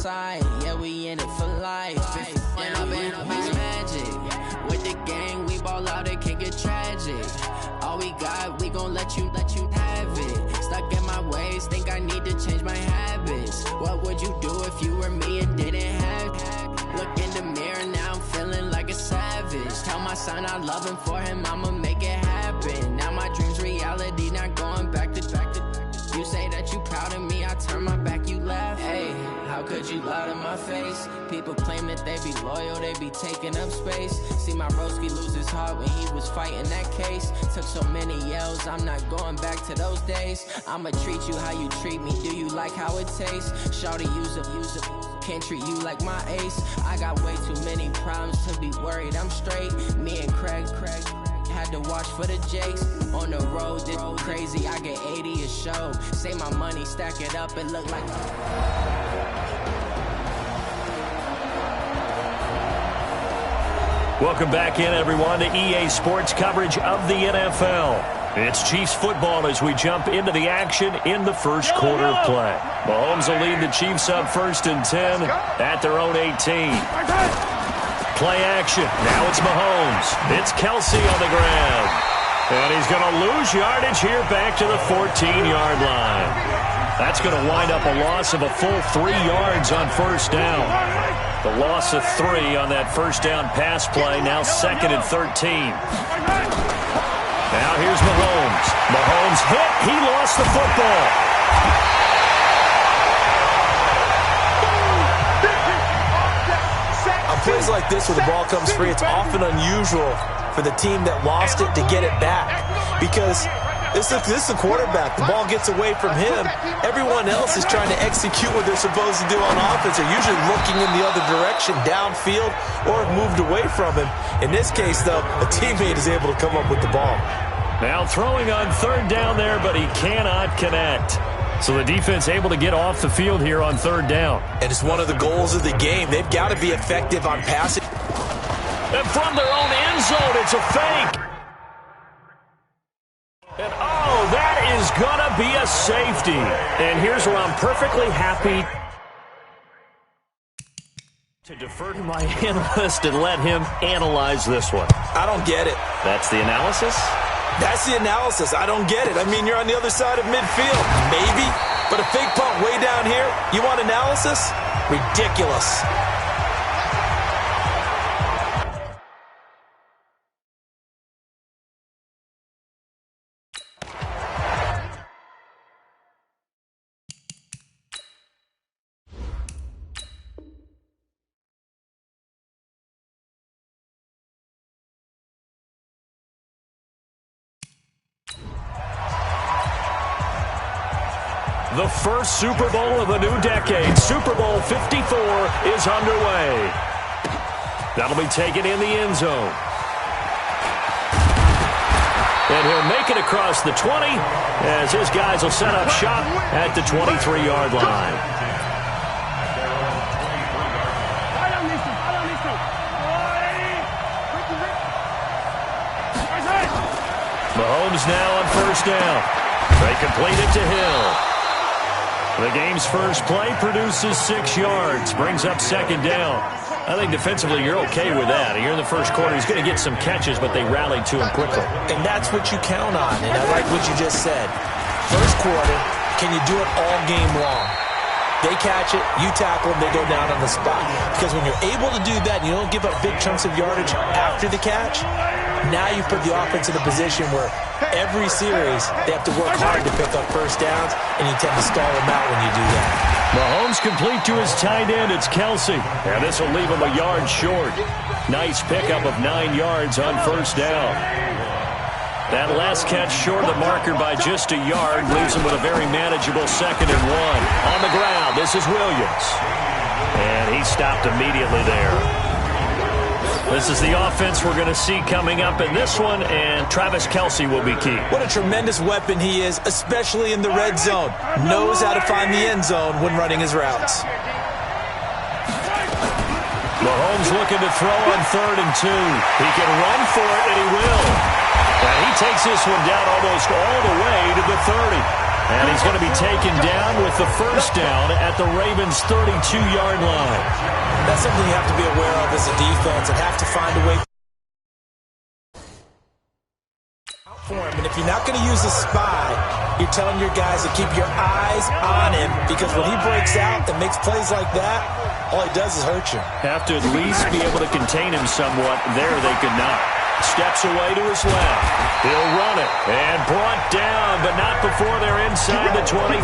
side. Yeah, we in it for life. And I've been magic. With the gang, we ball out, it can get tragic. All we got, we gon' let you have it. Stuck in my ways, think I need to change my habits. What would you do if you were me and didn't have it? Look in the mirror, now I'm feeling like a savage. Tell my son I love him, for him I'ma make it happen. Now my dream's reality, not going back to. You say that you proud of me, I turn my back, you laugh. Hey, how could you lie to my face? People claim that they be loyal, they be taking up space. See my broski lose his heart when he was fighting that case. Took so many yells, I'm not going back to those days. I'ma treat you how you treat me, do you like how it tastes? Shawty, use it, can't treat you like my ace. I got way too many problems to be worried, I'm straight. Me and Craig had to watch for the Jakes. On the road, this crazy, I get 80 a show. Say my money, stack it up, it look like... Welcome back in, everyone, to EA Sports coverage of the NFL. It's Chiefs football as we jump into the action in the first quarter of play. Mahomes will lead the Chiefs up 1st and 10 at their own 18. Play action. Now it's Mahomes. It's Kelsey on the ground. And he's going to lose yardage here back to the 14-yard line. That's going to wind up a loss of a full 3 yards on first down. The loss of 3 on that first down pass play. Now 2nd and 13. Now here's Mahomes. Mahomes hit. He lost the football. Plays like this where the ball comes free, it's often unusual for the team that lost it to get it back, because this is the quarterback. The ball gets away from him. Everyone else is trying to execute what they're supposed to do on offense. They're usually looking in the other direction, downfield, or have moved away from him. In this case, though, a teammate is able to come up with the ball. Now throwing on 3rd down there, but he cannot connect. So the defense able to get off the field here on 3rd down. And it's one of the goals of the game. They've got to be effective on passing. And from their own end zone, it's a fake. And oh, that is going to be a safety. And here's where I'm perfectly happy to defer to my analyst and let him analyze this one. I don't get it. That's the analysis? That's the analysis. I don't get it. I mean, you're on the other side of midfield. Maybe. But a fake punt way down here, you want analysis? Ridiculous. The first Super Bowl of the new decade, Super Bowl 54, is underway. That'll be taken in the end zone. And he'll make it across the 20 as his guys will set up shop at the 23-yard line. Mahomes now on 1st down. They complete it to Hill. The game's first play produces 6 yards, brings up 2nd down. I think defensively you're okay with that. Here in the first quarter, he's going to get some catches, but they rallied to him quickly. And that's what you count on, and I like what you just said. First quarter, can you do it all game long? They catch it, you tackle them, they go down on the spot. Because when you're able to do that, and you don't give up big chunks of yardage after the catch, now you put the offense in a position where every series they have to work hard to pick up first downs, and you tend to stall them out when you do that. Mahomes complete to his tight end. It's Kelsey. And this will leave him a yard short. Nice pickup of 9 yards on first down. That last catch short of the marker by just a yard leaves him with a very manageable 2nd and 1. On the ground, this is Williams. And he stopped immediately there. This is the offense we're going to see coming up in this one, and Travis Kelce will be key. What a tremendous weapon he is, especially in the red zone. Knows how to find the end zone when running his routes. Mahomes looking to throw on 3rd and 2. He can run for it, and he will. And he takes this one down almost all the way to the 30. And he's going to be taken down with the first down at the Ravens' 32-yard line. That's something you have to be aware of as a defense and have to find a way for him. And if you're not going to use a spy, you're telling your guys to keep your eyes on him, because when he breaks out and makes plays like that, all he does is hurt you. Have to at least be able to contain him somewhat. There they could not. Steps away to his left. He'll run it. And brought down, but not before they're inside the 25.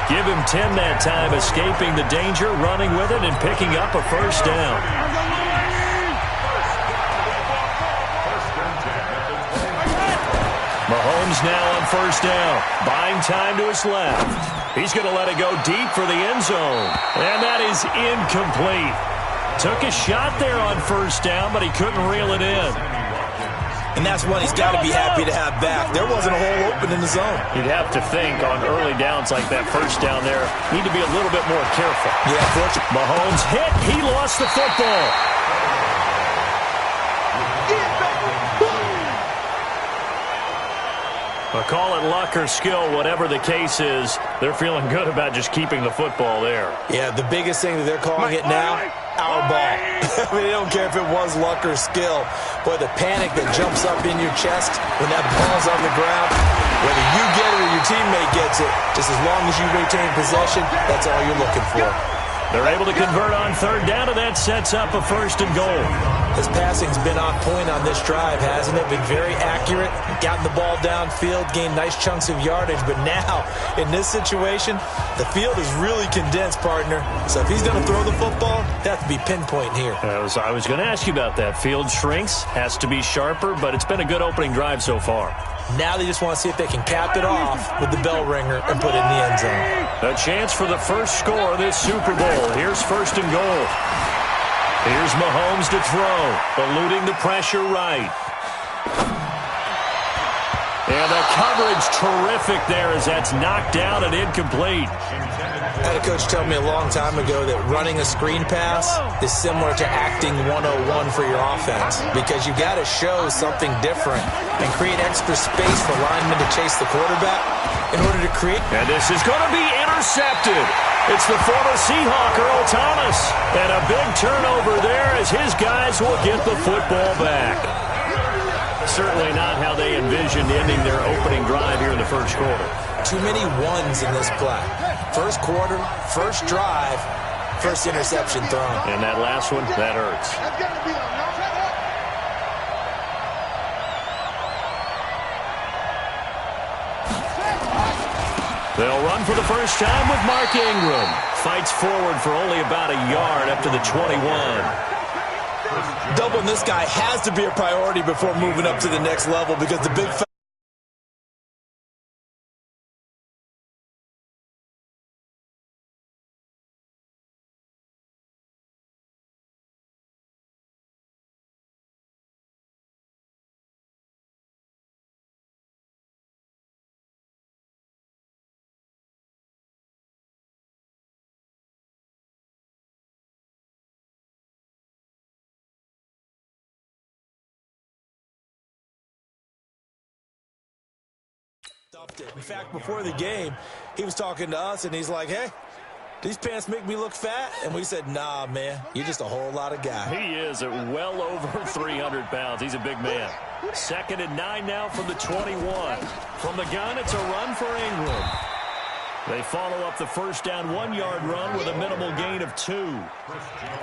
Give him 10 that time, escaping the danger, running with it, and picking up a first down. Mahomes now on first down. Buying time to his left. He's going to let it go deep for the end zone. And that is incomplete. Took a shot there on first down, but he couldn't reel it in. And that's one he's got to be happy to have back. There wasn't a hole open in the zone. You'd have to think on early downs like that first down there, need to be a little bit more careful. Yeah, fortunately. Mahomes hit. He lost the football. But call it luck or skill, whatever the case is, they're feeling good about just keeping the football there. Yeah, the biggest thing that they're calling it now, our ball. I mean, they don't care if it was luck or skill. Boy, the panic that jumps up in your chest when that ball's on the ground, whether you get it or your teammate gets it, just as long as you retain possession, that's all you're looking for. They're able to convert on third down, and that sets up a first and goal. His passing's been on point on this drive, hasn't it? Been very accurate, gotten the ball downfield, gained nice chunks of yardage. But now, in this situation, the field is really condensed, partner. So if he's going to throw the football, that has to be pinpoint here. I was going to ask you about that. Field shrinks, has to be sharper, but it's been a good opening drive so far. Now they just want to see if they can cap it off with the bell ringer and put it in the end zone. A chance for the first score of this Super Bowl. Here's first and goal. Here's Mahomes to throw, eluding the pressure right. And the coverage terrific there as that's knocked down and incomplete. I had a coach tell me a long time ago that running a screen pass is similar to acting 101 for your offense, because you got to show something different and create extra space for linemen to chase the quarterback in order to create. And this is going to be intercepted. It's the former Seahawk, Earl Thomas. And a big turnover there as his guys will get the football back. Certainly not how they envisioned ending their opening drive here in the first quarter. Too many ones in this play. First quarter, first drive, first interception thrown. And that last one, that hurts. They'll run for the first time with Mark Ingram. Fights forward for only about a yard up to the 21. Doubling this guy has to be a priority before moving up to the next level, because the big in fact, before the game, he was talking to us, and he's like, hey, these pants make me look fat? And we said, nah, man, you're just a whole lot of guy. He is at well over 300 pounds. He's a big man. 2nd and 9 now from the 21. From the gun, it's a run for Ingram. They follow up the first down 1-yard run with a minimal gain of 2.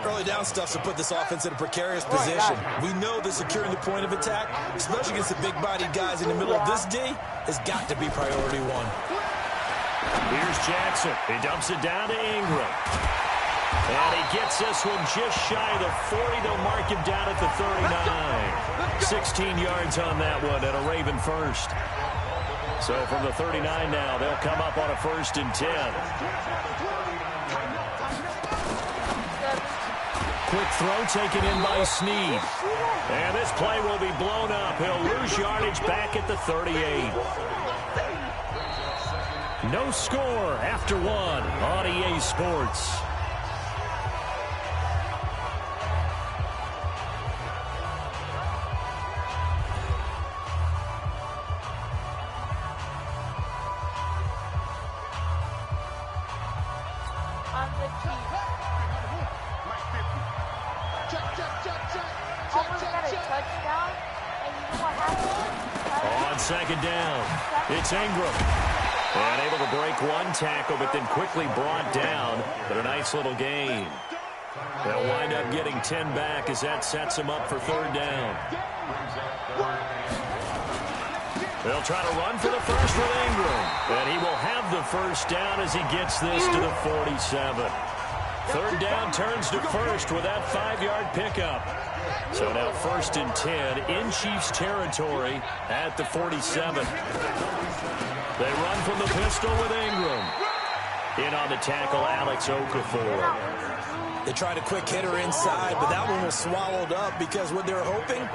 Early down stuff to put this offense in a precarious position. We know that securing the point of attack, especially against the big-bodied guys in the middle of this D, has got to be priority one. Here's Jackson. He dumps it down to Ingram. And he gets this one just shy of the 40. They'll mark him down at the 39. 16 yards on that one and a Raven first. So from the 39 now, they'll come up on a 1st and 10. Quick throw taken in by Snead. And this play will be blown up. He'll lose yardage back at the 38. No score after 1 on EA Sports. Almost got a touchdown, and you know what happened? On second down, it's Ingram. And able to break one tackle, but then quickly brought down. But a nice little gain. They'll wind up getting 10 back as that sets them up for third down. They'll try to run for the first with Ingram. And he will have the first down as he gets this to the 47. Third down turns to first with that 5-yard pickup. So now first and 10 in Chiefs territory at the 47. They run from the pistol with Ingram. In on the tackle, Alex Okafor. They tried a quick hitter inside, but that one was swallowed up because what they're hoping,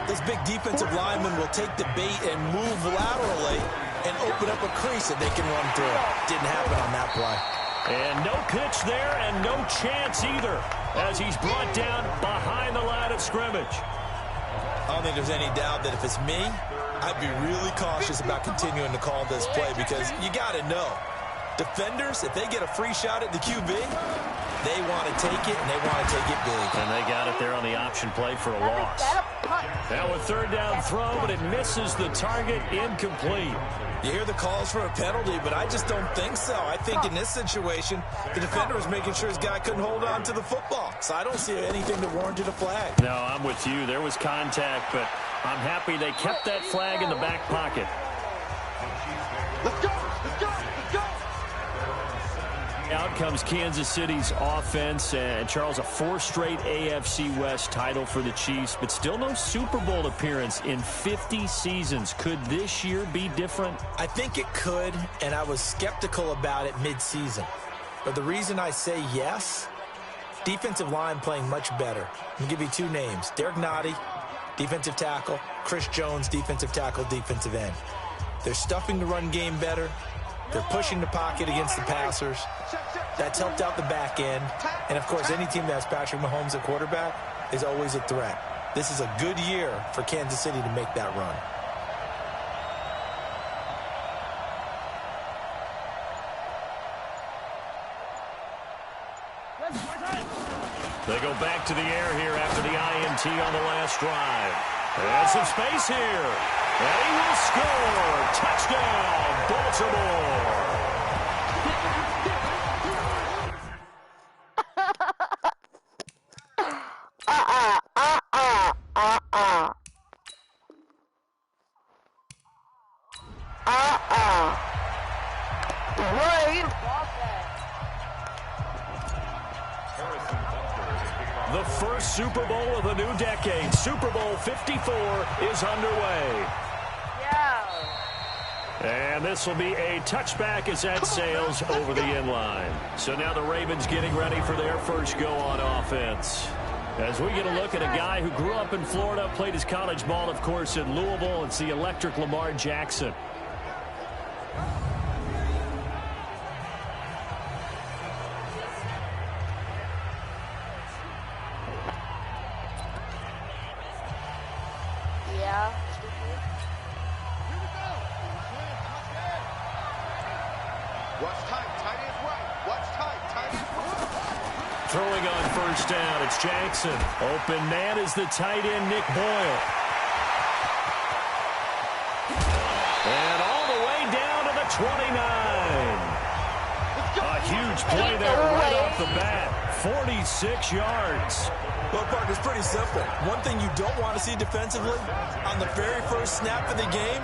this big defensive lineman will take the bait and move laterally and open up a crease that they can run through. Didn't happen on that play. And no pitch there and no chance either as he's brought down behind the line of scrimmage. I don't think there's any doubt that if it's me, I'd be really cautious about continuing to call this play because you got to know, defenders, if they get a free shot at the QB, they want to take it, and they want to take it big. And they got it there on the option play for a loss. Now a third down throw, but it misses the target, incomplete. You hear the calls for a penalty, but I just don't think so. I think in this situation, the defender was making sure his guy couldn't hold on to the football. So I don't see anything that warranted a flag. No, I'm with you. There was contact, but I'm happy they kept that flag in the back pocket. Let's go! Let's go! Let's go! Out comes Kansas City's offense, and Charles, a 4th straight AFC West title for the Chiefs, but still no Super Bowl appearance in 50 seasons. Could this year be different? I think it could, and I was skeptical about it mid-season. But the reason I say yes, defensive line playing much better. I'm going to give you 2 names. Derek Nottie, defensive tackle. Chris Jones, defensive tackle, defensive end. They're stuffing the run game better. They're pushing the pocket against the passers. That's helped out the back end. And, of course, any team that has Patrick Mahomes at quarterback is always a threat. This is a good year for Kansas City to make that run. They go back to the air here after the INT on the last drive. And some space here. And he will score. Touchdown, Baltimore. The first Super Bowl of the new decade, Super Bowl 54, is underway. And this will be a touchback as that sails over the inline. So now the Ravens getting ready for their first go on offense. As we get a look at a guy who grew up in Florida, played his college ball, of course, in Louisville. It's the electric Lamar Jackson. Throwing on first down, it's Jackson. Open man is the tight end, Nick Boyle. And all the way down to the 29. A huge play there right off the bat. 46 yards. Well, Park, it's pretty simple. One thing you don't want to see defensively, on the very first snap of the game,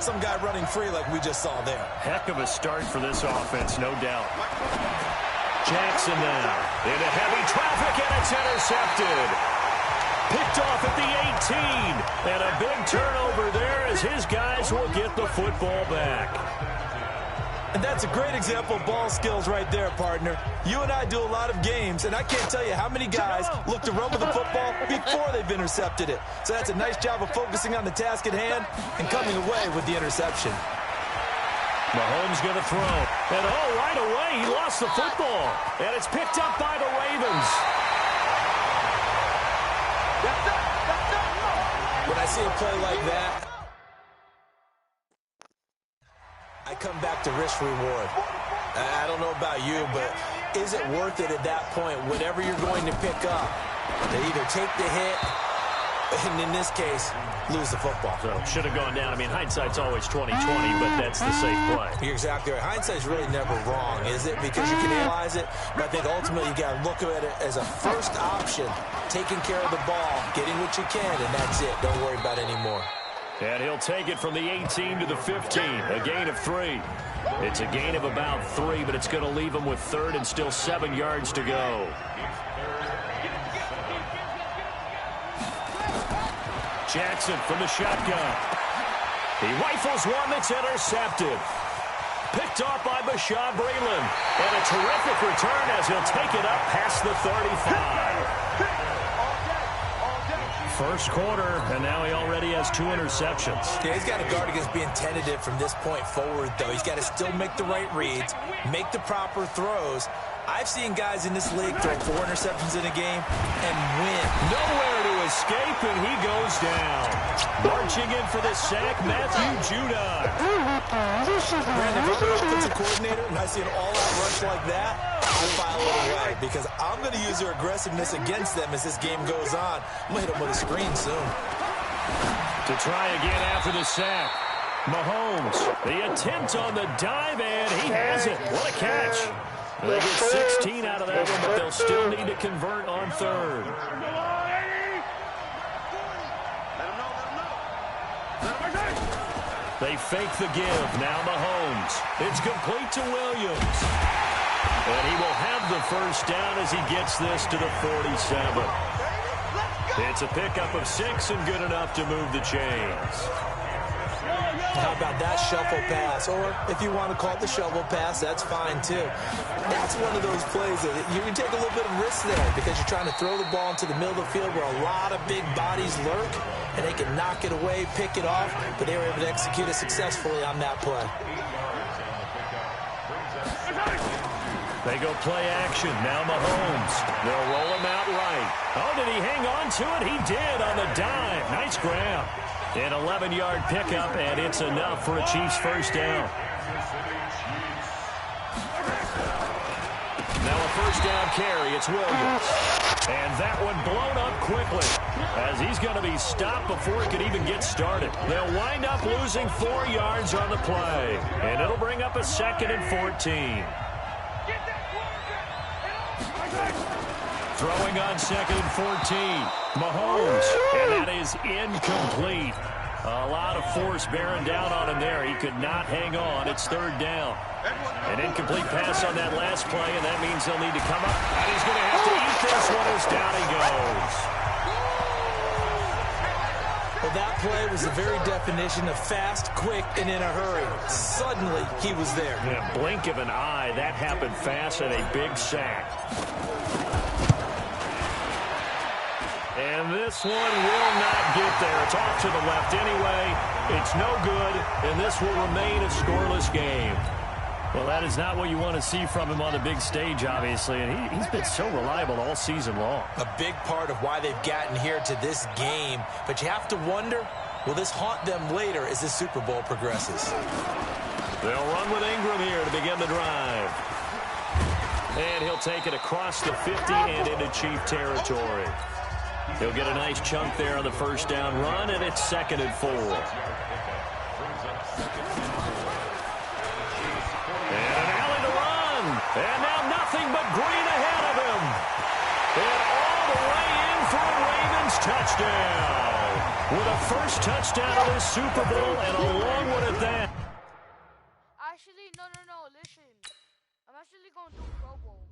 some guy running free like we just saw there. Heck of a start for this offense, no doubt. Jackson now into heavy traffic, and it's intercepted. Picked off at the 18, and a big turnover there as his guys will get the football back. And that's a great example of ball skills right there, partner. You and I do a lot of games, and I can't tell you how many guys look to run with the football before they've intercepted it. So that's a nice job of focusing on the task at hand and coming away with the interception. Mahomes going to throw. And right away, he lost the football. And it's picked up by the Ravens. When I see a play like that, I come back to risk reward. I don't know about you, but is it worth it at that point? Whatever you're going to pick up, they either take the hit, and in this case, lose the football. So should have gone down. I mean, hindsight's always 20/20, but that's the safe play. You're exactly right. Hindsight's really never wrong, is it? Because you can analyze it, but I think ultimately you got to look at it as a first option, taking care of the ball, getting what you can, and that's it. Don't worry about it anymore. And he'll take it from the 18 to the 15, a gain of 3. It's a gain of about 3, but it's going to leave him with 3rd and still 7 yards to go. Jackson from the shotgun. He rifles one that's intercepted. Picked off by Bashaud Breeland. And a terrific return as he'll take it up past the 35. First quarter, and now he already has 2 interceptions. Yeah, he's got to guard against being tentative from this point forward, though. He's got to still make the right reads, make the proper throws. I've seen guys in this league throw 4 interceptions in a game and win. Nowhere to escape, and he goes down. Marching in for the sack, Matthew Judon. Brandon, if I'm an offensive coordinator and I see an all-out rush like that, I file it away because I'm going to use their aggressiveness against them as this game goes on. I'm going to hit them with a screen soon. To try again after the sack. Mahomes, the attempt on the dive, and he has it. What a catch. They'll get 16 out of that one, but they'll still need to convert on 3rd. They fake the give. Now Mahomes. It's complete to Williams. And he will have the first down as he gets this to the 47. It's a pickup of 6 and good enough to move the chains. How about that shuffle pass? Or if you want to call it the shovel pass, that's fine too. That's one of those plays that you can take a little bit of risk there because you're trying to throw the ball into the middle of the field where a lot of big bodies lurk, and they can knock it away, pick it off, but they were able to execute it successfully on that play. They go play action. Now Mahomes. They'll roll him out right. Oh, did he hang on to it? He did on the dive. Nice grab. An 11-yard pickup, and it's enough for a Chiefs first down. Now a first down carry. It's Williams. And that one blown up quickly as he's going to be stopped before he could even get started. They'll wind up losing 4 yards on the play, and it'll bring up a 2nd and 14. Throwing on 2nd and 14. Mahomes, and that is incomplete. A lot of force bearing down on him there. He could not hang on. It's 3rd down. An incomplete pass on that last play, and that means they'll need to come up. And he's going to have to eat this one as down he goes. Well, that play was the very definition of fast, quick, and in a hurry. Suddenly, he was there. In a blink of an eye, that happened fast and a big sack. And this one will not get there. It's off to the left anyway. It's no good, and this will remain a scoreless game. Well, that is not what you want to see from him on the big stage, obviously, and he's been so reliable all season long. A big part of why they've gotten here to this game, but you have to wonder, will this haunt them later as the Super Bowl progresses? They'll run with Ingram here to begin the drive. And he'll take it across the 50 and into Chief territory. He'll get a nice chunk there on the first down run, and it's 2nd and 4. And an alley to run. And now nothing but green ahead of him. And all the way in for a Ravens touchdown. With a first touchdown of the Super Bowl and a long one at that. Actually, no, listen. I'm actually going to do Pro Bowl.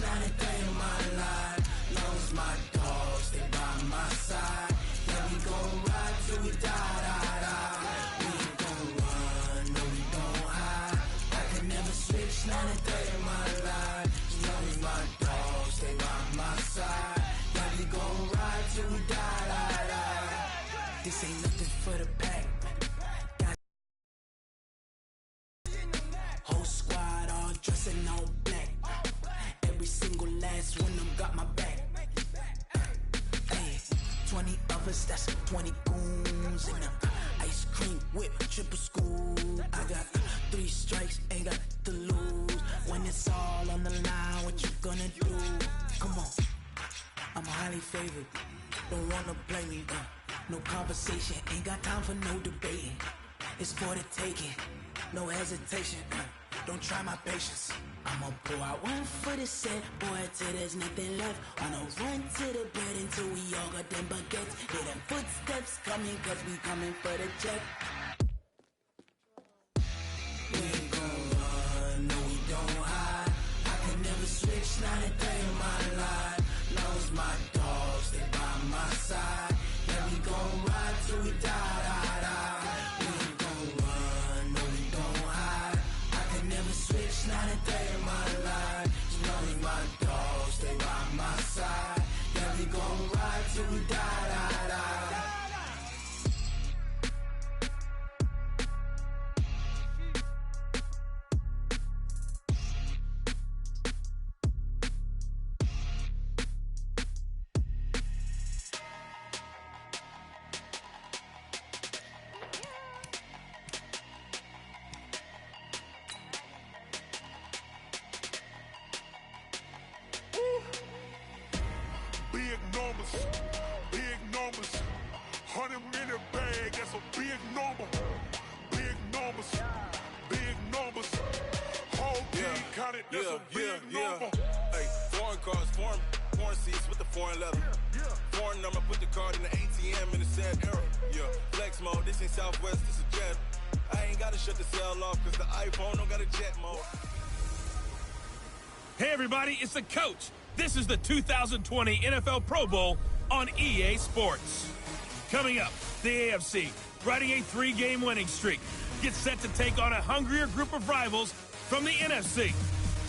Not a day in my life, long as my dogs, they by my side. This ain't nothing for the pack. Got whole squad all dressing all black. Every single last one of them got my back. Hey, 20 of us, that's 20 goons in the ice cream whip, triple scoop. I got 3 strikes, ain't got to lose. When it's all on the line, what you gonna do? Come on, I'm highly favored. Don't wanna play me, no conversation, ain't got time for no debating. It's for the taking, no hesitation. Don't try my patience. I'ma pour out one for the set, boy, till there's nothing left. I'ma run to the bed until we all got them baguettes. Hear them footsteps coming, cause we coming for the check. We ain't gon' run, no we don't hide. I can never switch, not a day in my life. Long as my dogs stay by my side. Yeah, we gon' ride till we die, die, die. We ain't gon' run, no we don't hide. I can never switch, not a day in my life. As long as my dogs stay by my side. Yeah, we gon' ride till we die, die, die. Big numbers, 100 in a bag, that's a big number. Big numbers, whole team counted, that's a big number. Hey, foreign cars, foreign seats with the foreign leather. Foreign number, put the card in the ATM in the sad era. Yeah, flex mode, this ain't Southwest, this a jet. I ain't gotta shut the cell off, cause the iPhone don't got a jet mode. Hey everybody, it's the coach. This is the 2020 NFL Pro Bowl on EA Sports. Coming up, the AFC, riding a 3-game winning streak, gets set to take on a hungrier group of rivals from the NFC.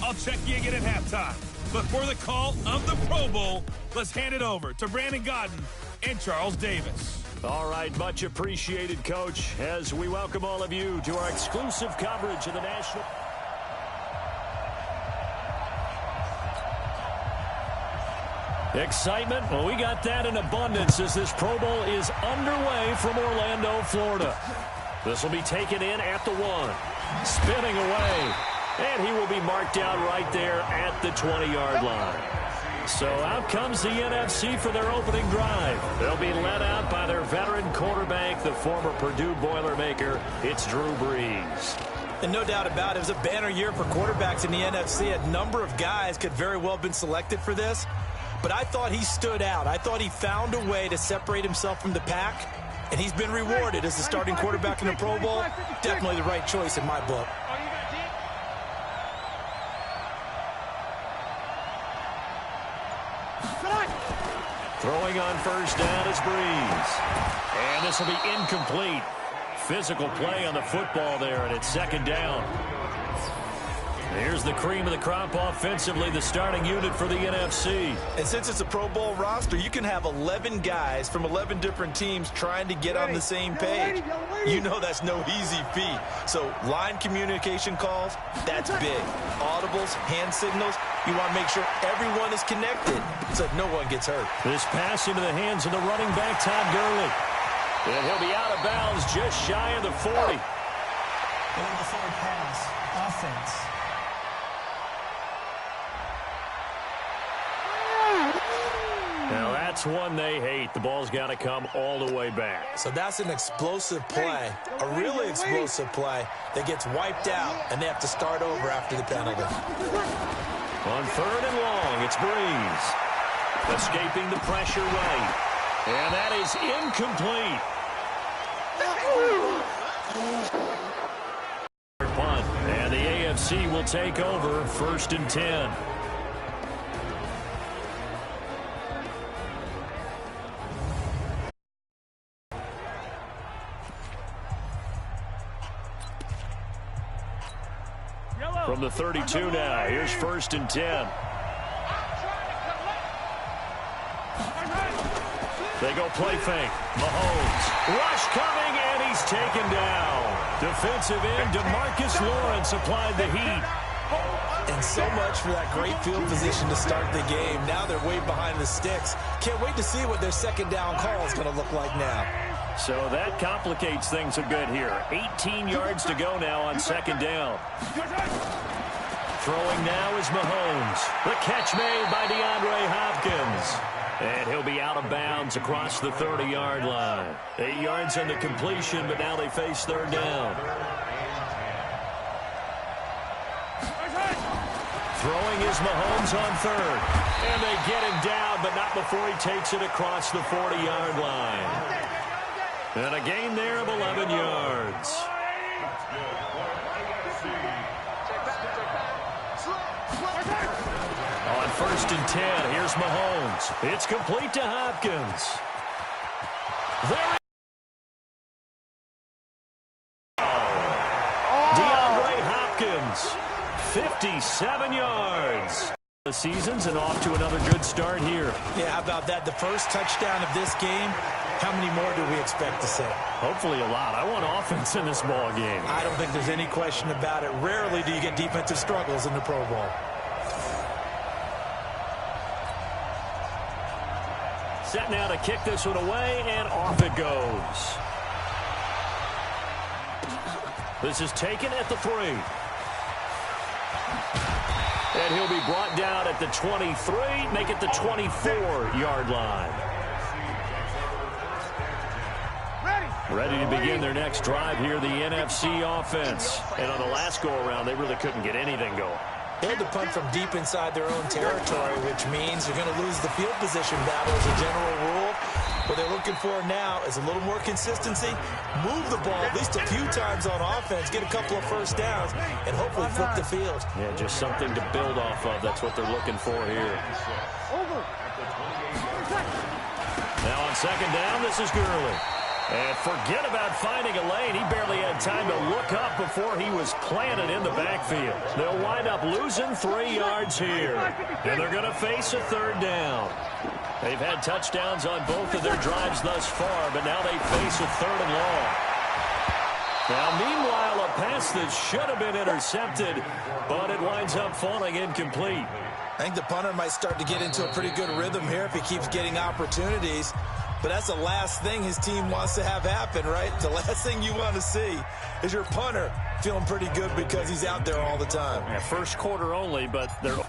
I'll check you again at halftime. But for the call of the Pro Bowl, let's hand it over to Brandon Godden and Charles Davis. All right, much appreciated, Coach, as we welcome all of you to our exclusive coverage of the National... Excitement, well, we got that in abundance as this Pro Bowl is underway from Orlando, Florida. This will be taken in at the 1, spinning away, and he will be marked out right there at the 20-yard line. So out comes the NFC for their opening drive. They'll be led out by their veteran quarterback, the former Purdue Boilermaker. It's Drew Brees. And no doubt about it, it was a banner year for quarterbacks in the NFC. A number of guys could very well have been selected for this. But I thought he stood out. I thought he found a way to separate himself from the pack, and he's been rewarded as the starting quarterback in the Pro Bowl. Definitely the right choice in my book. Throwing on first down is Brees. And this will be incomplete. Physical play on the football there, and it's second down. Here's the cream of the crop offensively, the starting unit for the NFC. And since it's a Pro Bowl roster, you can have 11 guys from 11 different teams trying to get on the same page. You know that's no easy feat. So line communication calls, that's big. Audibles, hand signals, you want to make sure everyone is connected so no one gets hurt. This pass into the hands of the running back, Todd Gurley. And he'll be out of bounds just shy of the 40. Going forward pass, offense. Now that's one they hate. The ball's got to come all the way back. So that's an explosive play, a really explosive play that gets wiped out, and they have to start over after the penalty. On 3rd and long, it's Brees. Escaping the pressure right. And that is incomplete. Punt, and the AFC will take over 1st and 10. From the 32 now, here's 1st and 10. They go play fake. Mahomes. Rush coming, and he's taken down. Defensive end DeMarcus Lawrence applied the heat. And so much for that great field position to start the game. Now they're way behind the sticks. Can't wait to see what their second down call is going to look like now. So that complicates things a bit here. 18 yards to go now on second down. Throwing now is Mahomes. The catch made by DeAndre Hopkins. And he'll be out of bounds across the 30-yard line. 8 yards on the completion, but now they face third down. Throwing is Mahomes on third. And they get him down, but not before he takes it across the 40-yard line. And a gain there of 11 yards. On 1st and 10, here's Mahomes. It's complete to Hopkins. There DeAndre Hopkins, 57 yards. The season's and off to another good start here. Yeah, how about that? The first touchdown of this game. How many more do we expect to see? Hopefully a lot. I want offense in this ball game. I don't think there's any question about it. Rarely do you get defensive struggles in the Pro Bowl. Set now to kick this one away, and off it goes. This is taken at the 3. And he'll be brought down at the 23, make it the 24-yard line. Ready to begin their next drive here, the NFC offense. And on the last go-around, they really couldn't get anything going. They had to punt from deep inside their own territory, which means you're going to lose the field position battle as a general rule. What they're looking for now is a little more consistency, move the ball at least a few times on offense, get a couple of first downs, and hopefully flip the field. Yeah, just something to build off of. That's what they're looking for here. Now on second down, this is Gurley. And forget about finding a lane. He barely had time to look up before he was planted in the backfield. They'll wind up losing 3 yards here. And they're going to face a third down. They've had touchdowns on both of their drives thus far, but now they face a third and long. Now, meanwhile, a pass that should have been intercepted, but it winds up falling incomplete. I think the punter might start to get into a pretty good rhythm here if he keeps getting opportunities. But that's the last thing his team wants to have happen, right? The last thing you want to see is your punter feeling pretty good because he's out there all the time. Yeah, first quarter only, but they're going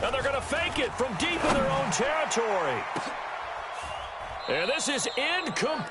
to fake it from deep in their own territory. And this is incomplete.